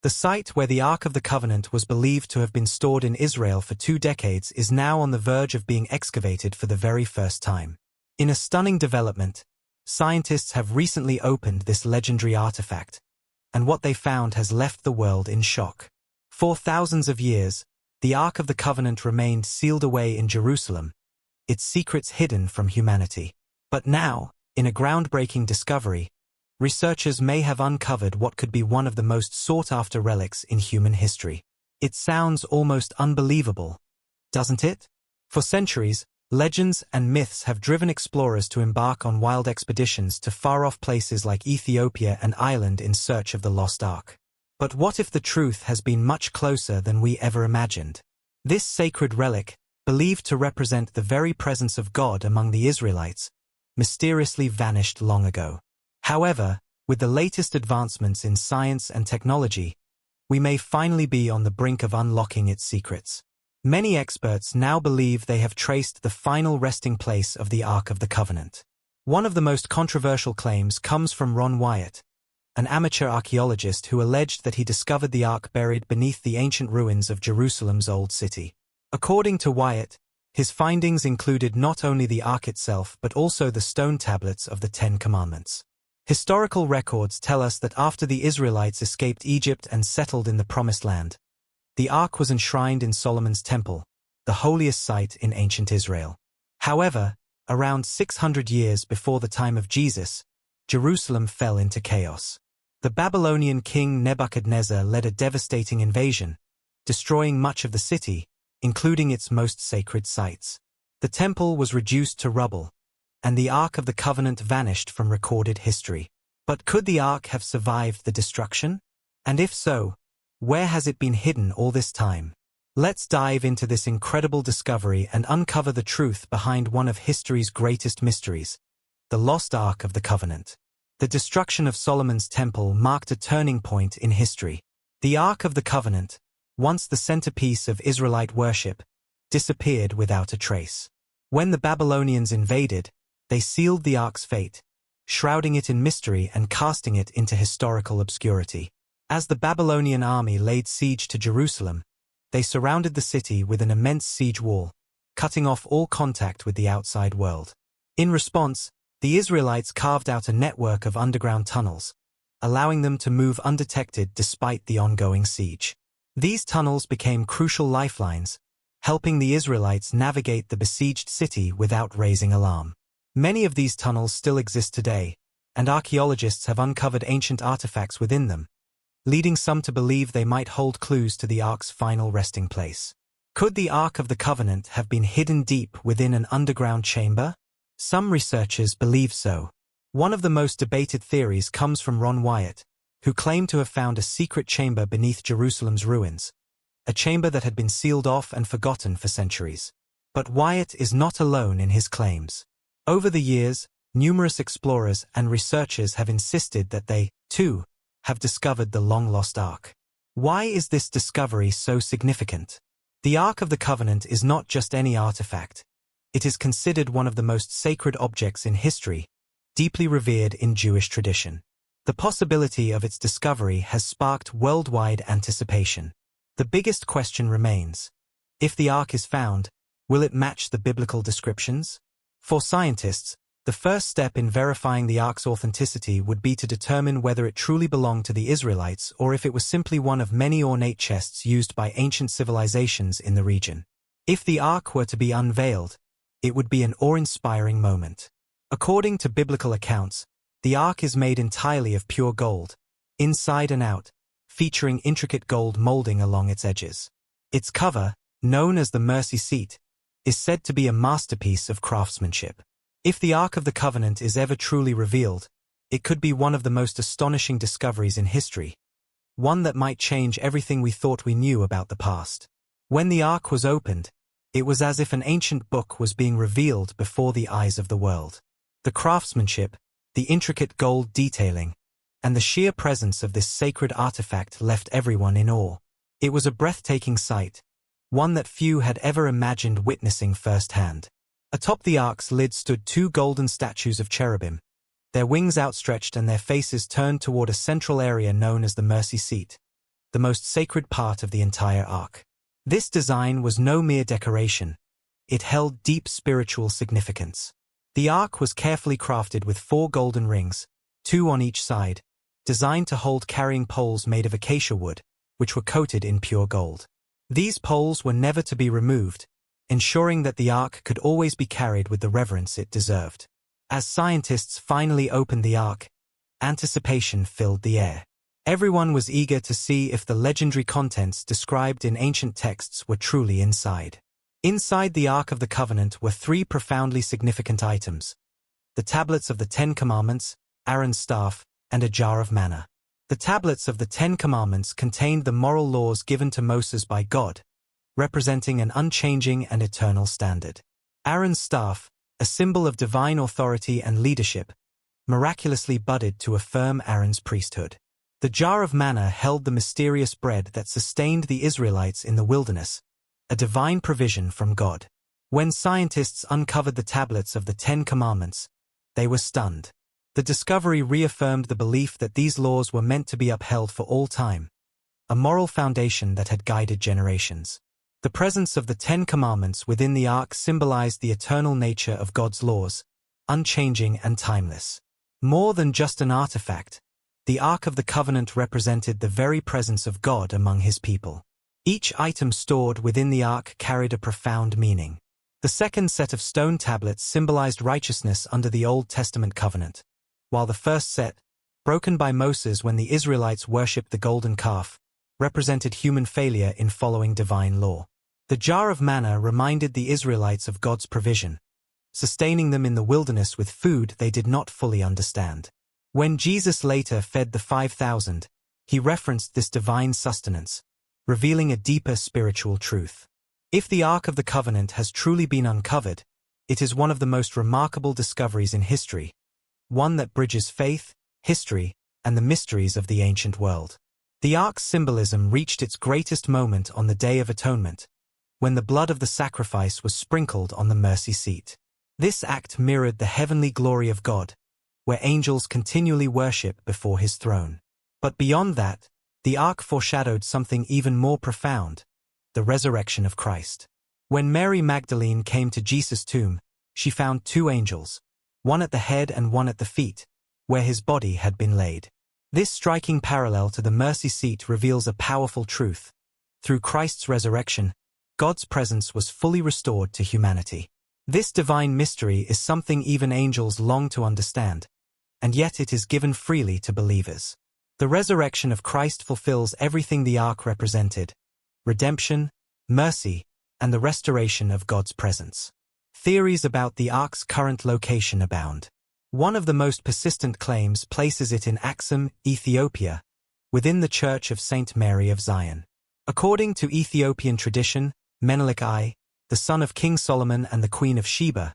The site where the Ark of the Covenant was believed to have been stored in Israel for 2 decades is now on the verge of being excavated for the very first time. In a stunning development, scientists have recently opened this legendary artifact, and what they found has left the world in shock. For thousands of years, the Ark of the Covenant remained sealed away in Jerusalem, its secrets hidden from humanity. But now, in a groundbreaking discovery, researchers may have uncovered what could be one of the most sought-after relics in human history. It sounds almost unbelievable, doesn't it? For centuries, legends and myths have driven explorers to embark on wild expeditions to far-off places like Ethiopia and Ireland in search of the lost Ark. But what if the truth has been much closer than we ever imagined? This sacred relic, believed to represent the very presence of God among the Israelites, mysteriously vanished long ago. However, with the latest advancements in science and technology, we may finally be on the brink of unlocking its secrets. Many experts now believe they have traced the final resting place of the Ark of the Covenant. One of the most controversial claims comes from Ron Wyatt, an amateur archaeologist who alleged that he discovered the Ark buried beneath the ancient ruins of Jerusalem's Old City. According to Wyatt, his findings included not only the Ark itself but also the stone tablets of the Ten Commandments. Historical records tell us that after the Israelites escaped Egypt and settled in the Promised Land, the Ark was enshrined in Solomon's Temple, the holiest site in ancient Israel. However, around 600 years before the time of Jesus, Jerusalem fell into chaos. The Babylonian king Nebuchadnezzar led a devastating invasion, destroying much of the city, including its most sacred sites. The temple was reduced to rubble, and the Ark of the Covenant vanished from recorded history. But could the Ark have survived the destruction? And if so, where has it been hidden all this time? Let's dive into this incredible discovery and uncover the truth behind one of history's greatest mysteries, the lost Ark of the Covenant. The destruction of Solomon's Temple marked a turning point in history. The Ark of the Covenant, once the centerpiece of Israelite worship, disappeared without a trace. When the Babylonians invaded, they sealed the Ark's fate, shrouding it in mystery and casting it into historical obscurity. As the Babylonian army laid siege to Jerusalem, they surrounded the city with an immense siege wall, cutting off all contact with the outside world. In response, the Israelites carved out a network of underground tunnels, allowing them to move undetected despite the ongoing siege. These tunnels became crucial lifelines, helping the Israelites navigate the besieged city without raising alarm. Many of these tunnels still exist today, and archaeologists have uncovered ancient artifacts within them, leading some to believe they might hold clues to the Ark's final resting place. Could the Ark of the Covenant have been hidden deep within an underground chamber? Some researchers believe so. One of the most debated theories comes from Ron Wyatt, who claimed to have found a secret chamber beneath Jerusalem's ruins, a chamber that had been sealed off and forgotten for centuries. But Wyatt is not alone in his claims. Over the years, numerous explorers and researchers have insisted that they, too, have discovered the long-lost Ark. Why is this discovery so significant? The Ark of the Covenant is not just any artifact. It is considered one of the most sacred objects in history, deeply revered in Jewish tradition. The possibility of its discovery has sparked worldwide anticipation. The biggest question remains: if the Ark is found, will it match the biblical descriptions? For scientists, the first step in verifying the Ark's authenticity would be to determine whether it truly belonged to the Israelites or if it was simply one of many ornate chests used by ancient civilizations in the region. If the Ark were to be unveiled, it would be an awe-inspiring moment. According to biblical accounts, the Ark is made entirely of pure gold, inside and out, featuring intricate gold molding along its edges. Its cover, known as the Mercy Seat, is said to be a masterpiece of craftsmanship. If the Ark of the Covenant is ever truly revealed, it could be one of the most astonishing discoveries in history, one that might change everything we thought we knew about the past. When the Ark was opened, it was as if an ancient book was being revealed before the eyes of the world. The craftsmanship, the intricate gold detailing, and the sheer presence of this sacred artifact left everyone in awe. It was a breathtaking sight, one that few had ever imagined witnessing firsthand. Atop the Ark's lid stood 2 golden statues of cherubim, their wings outstretched and their faces turned toward a central area known as the Mercy Seat, the most sacred part of the entire ark. This design was no mere decoration. It held deep spiritual significance. The ark was carefully crafted with 4 golden rings, 2 on each side, designed to hold carrying poles made of acacia wood, which were coated in pure gold. These poles were never to be removed, ensuring that the ark could always be carried with the reverence it deserved. As scientists finally opened the ark, anticipation filled the air. Everyone was eager to see if the legendary contents described in ancient texts were truly inside. Inside the Ark of the Covenant were 3 profoundly significant items: the tablets of the 10 Commandments, Aaron's staff, and a jar of manna. The tablets of the 10 Commandments contained the moral laws given to Moses by God, representing an unchanging and eternal standard. Aaron's staff, a symbol of divine authority and leadership, miraculously budded to affirm Aaron's priesthood. The jar of manna held the mysterious bread that sustained the Israelites in the wilderness, a divine provision from God. When scientists uncovered the tablets of the 10 Commandments, they were stunned. The discovery reaffirmed the belief that these laws were meant to be upheld for all time, a moral foundation that had guided generations. The presence of the 10 Commandments within the ark symbolized the eternal nature of God's laws, unchanging and timeless. More than just an artifact, the Ark of the Covenant represented the very presence of God among his people. Each item stored within the ark carried a profound meaning. The second set of stone tablets symbolized righteousness under the Old Testament covenant, while the first set, broken by Moses when the Israelites worshipped the golden calf, represented human failure in following divine law. The jar of manna reminded the Israelites of God's provision, sustaining them in the wilderness with food they did not fully understand. When Jesus later fed the 5,000, he referenced this divine sustenance, revealing a deeper spiritual truth. If the Ark of the Covenant has truly been uncovered, it is one of the most remarkable discoveries in history, one that bridges faith, history, and the mysteries of the ancient world. The Ark's symbolism reached its greatest moment on the Day of Atonement, when the blood of the sacrifice was sprinkled on the mercy seat. This act mirrored the heavenly glory of God, where angels continually worship before his throne. But beyond that, the ark foreshadowed something even more profound: the resurrection of Christ. When Mary Magdalene came to Jesus' tomb, she found 2 angels, one at the head and one at the feet, where his body had been laid. This striking parallel to the mercy seat reveals a powerful truth. Through Christ's resurrection, God's presence was fully restored to humanity. This divine mystery is something even angels long to understand, and yet it is given freely to believers. The resurrection of Christ fulfills everything the ark represented: redemption, mercy, and the restoration of God's presence. Theories about the ark's current location abound. One of the most persistent claims places it in Axum, Ethiopia, within the Church of St. Mary of Zion. According to Ethiopian tradition, Menelik I, the son of King Solomon and the Queen of Sheba,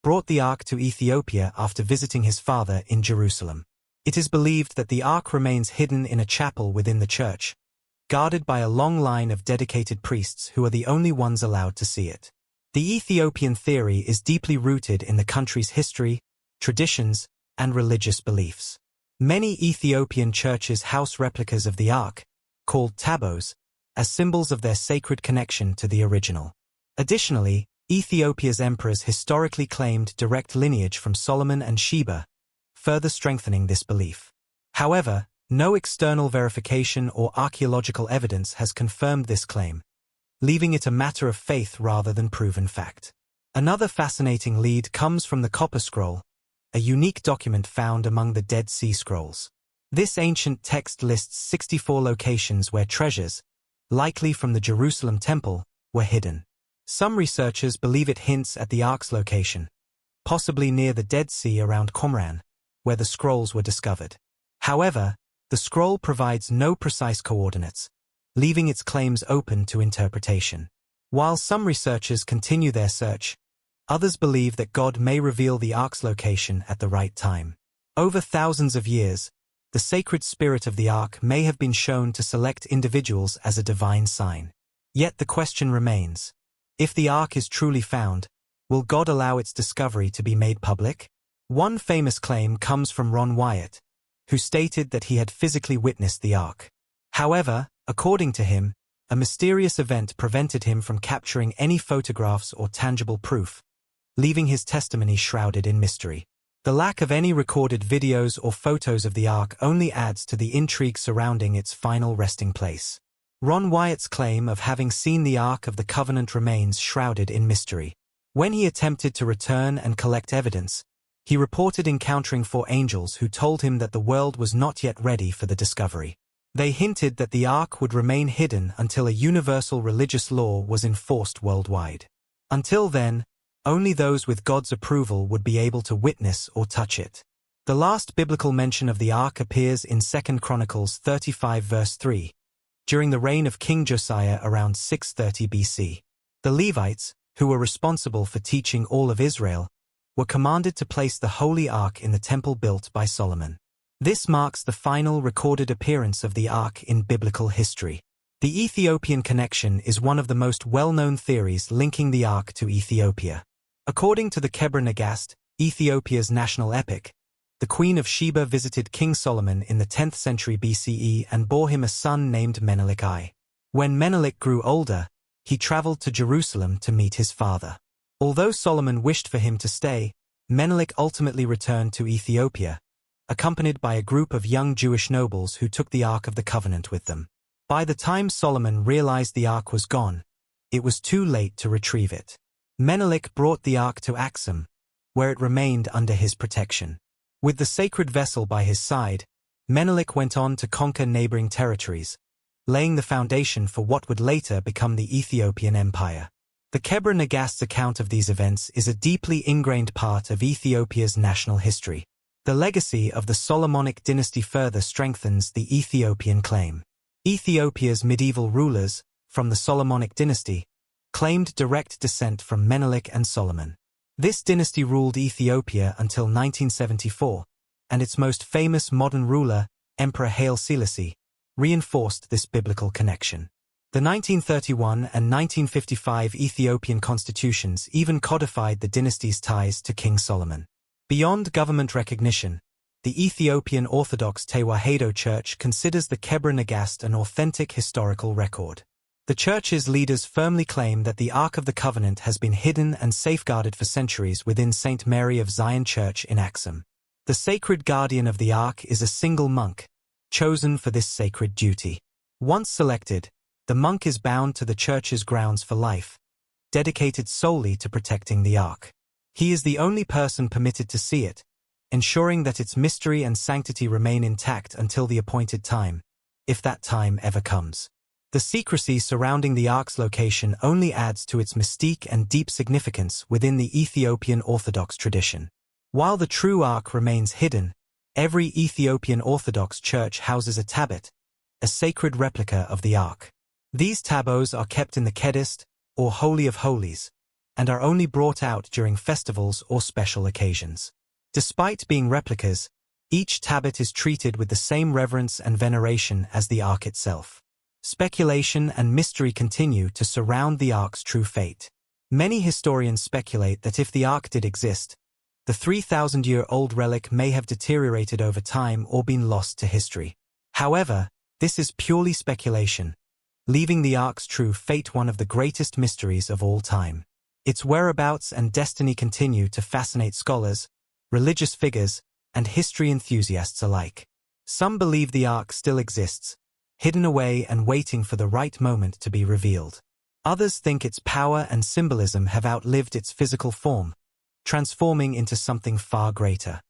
brought the ark to Ethiopia after visiting his father in Jerusalem. It is believed that the ark remains hidden in a chapel within the church, guarded by a long line of dedicated priests who are the only ones allowed to see it. The Ethiopian theory is deeply rooted in the country's history, traditions, and religious beliefs. Many Ethiopian churches house replicas of the ark, called tabos, as symbols of their sacred connection to the original. Additionally, Ethiopia's emperors historically claimed direct lineage from Solomon and Sheba, further strengthening this belief. However, no external verification or archaeological evidence has confirmed this claim, leaving it a matter of faith rather than proven fact. Another fascinating lead comes from the Copper Scroll, a unique document found among the Dead Sea Scrolls. This ancient text lists 64 locations where treasures, likely from the Jerusalem Temple, were hidden. Some researchers believe it hints at the ark's location, possibly near the Dead Sea around Qumran, where the scrolls were discovered. However, the scroll provides no precise coordinates, leaving its claims open to interpretation. While some researchers continue their search, others believe that God may reveal the ark's location at the right time. Over thousands of years, the sacred spirit of the ark may have been shown to select individuals as a divine sign. Yet the question remains: if the ark is truly found, will God allow its discovery to be made public? One famous claim comes from Ron Wyatt, who stated that he had physically witnessed the ark. However, According to him, a mysterious event prevented him from capturing any photographs or tangible proof, leaving his testimony shrouded in mystery. The lack of any recorded videos or photos of the Ark only adds to the intrigue surrounding its final resting place. Ron Wyatt's claim of having seen the Ark of the Covenant remains shrouded in mystery. When he attempted to return and collect evidence, he reported encountering 4 angels who told him that the world was not yet ready for the discovery. They hinted that the Ark would remain hidden until a universal religious law was enforced worldwide. Until then, only those with God's approval would be able to witness or touch it. The last biblical mention of the Ark appears in 2 Chronicles 35 verse 3, during the reign of King Josiah around 630 BC. The Levites, who were responsible for teaching all of Israel, were commanded to place the Holy Ark in the temple built by Solomon. This marks the final recorded appearance of the Ark in biblical history. The Ethiopian connection is one of the most well-known theories linking the Ark to Ethiopia. According to the Kebra Nagast, Ethiopia's national epic, the Queen of Sheba visited King Solomon in the 10th century BCE and bore him a son named Menelik I. When Menelik grew older, he traveled to Jerusalem to meet his father. Although Solomon wished for him to stay, Menelik ultimately returned to Ethiopia, accompanied by a group of young Jewish nobles who took the Ark of the Covenant with them. By the time Solomon realized the Ark was gone, it was too late to retrieve it. Menelik brought the Ark to Axum, where it remained under his protection. With the sacred vessel by his side, Menelik went on to conquer neighboring territories, laying the foundation for what would later become the Ethiopian Empire. The Kebra Nagast's account of these events is a deeply ingrained part of Ethiopia's national history. The legacy of the Solomonic dynasty further strengthens the Ethiopian claim. Ethiopia's medieval rulers, from the Solomonic dynasty, claimed direct descent from Menelik and Solomon. This dynasty ruled Ethiopia until 1974, and its most famous modern ruler, Emperor Haile Selassie, reinforced this biblical connection. The 1931 and 1955 Ethiopian constitutions even codified the dynasty's ties to King Solomon. Beyond government recognition, the Ethiopian Orthodox Tewahedo Church considers the Kebra Nagast an authentic historical record. The church's leaders firmly claim that the Ark of the Covenant has been hidden and safeguarded for centuries within St. Mary of Zion Church in Axum. The sacred guardian of the Ark is a single monk, chosen for this sacred duty. Once selected, the monk is bound to the church's grounds for life, dedicated solely to protecting the Ark. He is the only person permitted to see it, ensuring that its mystery and sanctity remain intact until the appointed time, if that time ever comes. The secrecy surrounding the Ark's location only adds to its mystique and deep significance within the Ethiopian Orthodox tradition. While the true Ark remains hidden, every Ethiopian Orthodox church houses a tablet, a sacred replica of the Ark. These tabots are kept in the Kedist, or Holy of Holies, and are only brought out during festivals or special occasions. Despite being replicas, each tablet is treated with the same reverence and veneration as the Ark itself. Speculation and mystery continue to surround the Ark's true fate. Many historians speculate that if the Ark did exist, the 3,000-year-old relic may have deteriorated over time or been lost to history. However, this is purely speculation, leaving the Ark's true fate one of the greatest mysteries of all time. Its whereabouts and destiny continue to fascinate scholars, religious figures, and history enthusiasts alike. Some believe the Ark still exists, hidden away and waiting for the right moment to be revealed. Others think its power and symbolism have outlived its physical form, transforming into something far greater.